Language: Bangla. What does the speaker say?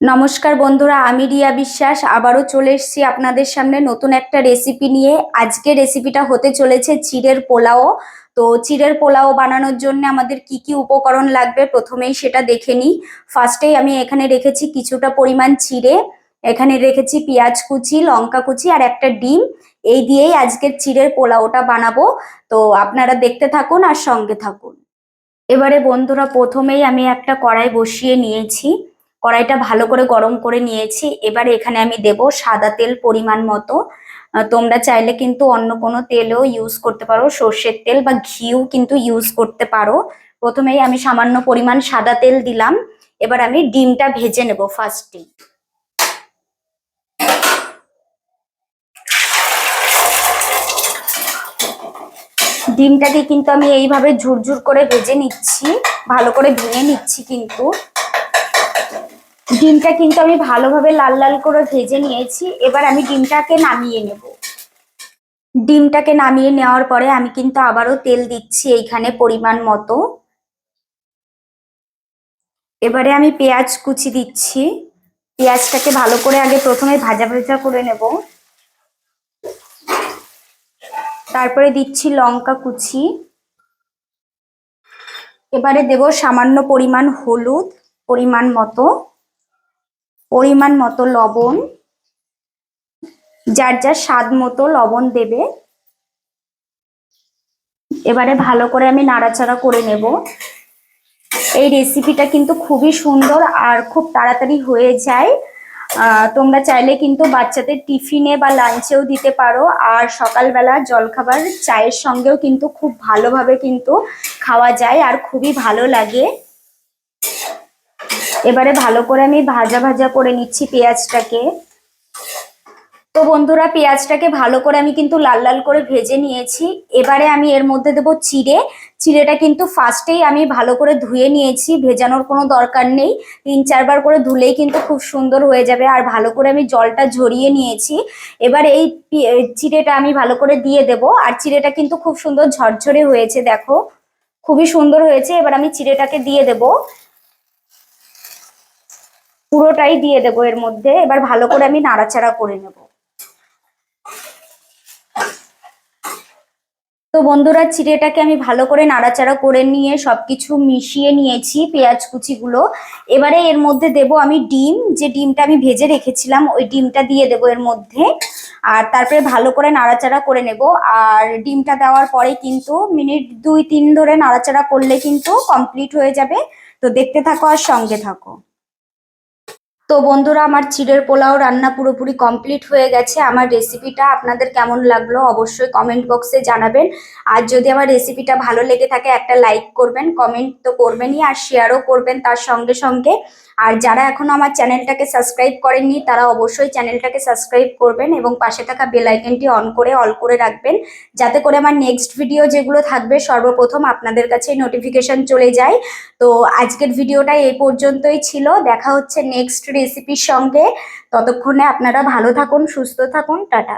নমস্কার বন্ধুরা, আমি রিয়া বিশ্বাস আবারও চলে এসেছি আপনাদের সামনে নতুন একটা রেসিপি নিয়ে। আজকে রেসিপিটা হতে চলেছে চিড়ের পোলাও। তো চিড়ের পোলাও বানানোর জন্য আমাদের কি কি উপকরণ লাগবে প্রথমেই সেটা দেখে নিই। ফার্স্টেই আমি এখানে রেখেছি কিছুটা পরিমাণ চিড়ে, এখানে রেখেছি পেঁয়াজ কুচি, লঙ্কা কুচি আর একটা ডিম। এই দিয়েই আজকের চিড়ের পোলাওটা বানাবো। তো আপনারা দেখতে থাকুন আর সঙ্গে থাকুন। এবারে বন্ধুরা, প্রথমেই আমি একটা কড়াই বসিয়ে নিয়েছি, কড়াইটা ভালো করে গরম করে নিয়েছি। এবারে এখানে আমি দেব সাদা তেল পরিমাণ মতো। তোমরা চাইলে কিন্তু অন্য কোনো তেলও ইউজ করতে পারো, সর্ষের তেল বা ঘিও কিন্তু ইউজ করতে পারো। প্রথমেই আমি সামান্য পরিমাণ সাদা তেল দিলাম। এবার আমি ডিমটা ভেজে নেব ফার্স্টে। ডিমটাকে কিন্তু আমি এইভাবে ঝুরঝুর করে ভেজে নিচ্ছি, ভালো করে ভেঙে নিচ্ছি। কিন্তু ডিমটা কিন্তু আমি ভালোভাবে লাল লাল করে ভেজে নিয়েছি। এবার আমি ডিমটাকে নামিয়ে নেব। ডিমটাকে নামিয়ে নেওয়ার পরে আমি কিন্তু আবারও তেল দিচ্ছি এইখানে পরিমাণ মতো। এবারে আমি পেঁয়াজ কুচি দিচ্ছি। পেঁয়াজটাকে ভালো করে আগে প্রথমে ভাজা ভাজা করে নেব। তারপরে দিচ্ছি লঙ্কা কুচি। এবারে দেব সামান্য পরিমাণ হলুদ, পরিমাণ মতো লবণ, যার যার স্বাদ মতো লবণ দেবে। এবারে ভালো করে আমি নাড়াচাড়া করে নেব। এই রেসিপিটা কিন্তু খুবই সুন্দর আর খুব তাড়াতাড়ি হয়ে যায়। তোমরা চাইলে কিন্তু বাচ্চাদের টিফিনে বা লাঞ্চেও দিতে পারো, আর সকালবেলা জলখাবার চায়ের সঙ্গেও কিন্তু খুব ভালোভাবে কিন্তু খাওয়া যায় আর খুবই ভালো লাগে। এবারে ভালো করে আমি ভাজা ভাজা করে নিচ্ছি পেঁয়াজটাকে। তো বন্ধুরা, পেঁয়াজটাকে ভালো করে আমি কিন্তু লাল লাল করে ভেজে নিয়েছি। এবারে আমি এর মধ্যে দেবো চিড়ে। চিড়েটা কিন্তু ফার্স্টেই আমি ভালো করে ধুয়ে নিয়েছি, ভেজানোর কোনো দরকার নেই। 3-4 বার করে ধুলেই কিন্তু খুব সুন্দর হয়ে যাবে। আর ভালো করে আমি জলটা ঝরিয়ে নিয়েছি। এবার এই চিড়েটা আমি ভালো করে দিয়ে দেব। আর চিড়েটা কিন্তু খুব সুন্দর ঝরঝরে হয়েছে, দেখো খুবই সুন্দর হয়েছে। এবার আমি চিড়েটাকে দিয়ে দেব, পুরোটাই দিয়ে দেবো এর মধ্যে। এবার ভালো করে আমি নাড়াচাড়া করে নেব। তো বন্ধুরা, চিড়েটাকে আমি ভালো করে নাড়াচাড়া করে নিয়ে সবকিছু মিশিয়ে নিয়েছি, পেঁয়াজ কুচিগুলো। এবারে এর মধ্যে দেব আমি ডিম, যে ডিমটা আমি ভেজে রেখেছিলাম ওই ডিমটা দিয়ে দেবো এর মধ্যে। আর তারপরে ভালো করে নাড়াচাড়া করে নেব। আর ডিমটা দেওয়ার পরে কিন্তু মিনিট 2-3 ধরে নাড়াচাড়া করলে কিন্তু কমপ্লিট হয়ে যাবে। তো দেখতে থাকো আর সঙ্গে থাকো। তো বন্ধুরা, আমার চিড়ের পোলাও রান্না পুরোপুরি কমপ্লিট হয়ে গেছে। আমার রেসিপিটা আপনাদের কেমন লাগলো অবশ্যই কমেন্ট বক্সে জানাবেন। আর যদি আমার রেসিপিটা ভালো লেগে থাকে একটা লাইক করবেন, কমেন্ট তো করবেনই, আর শেয়ারও করবেন তার সঙ্গে সঙ্গে। আর যারা এখনো আমার চ্যানেলটাকে সাবস্ক্রাইব করেননি তারা অবশ্যই চ্যানেলটাকে সাবস্ক্রাইব করবেন এবং পাশে থাকা বেল আইকনটি অন করে অল করে রাখবেন, যাতে করে আমার নেক্সট ভিডিও যেগুলো থাকবে সর্বপ্রথম আপনাদের কাছে নোটিফিকেশন চলে যায়। তো আজকের ভিডিওটা এই পর্যন্তই ছিল। দেখা হচ্ছে নেক্সট রেসিপির সঙ্গে। ততক্ষণে আপনারা ভালো থাকুন, সুস্থ থাকুন, টাটা।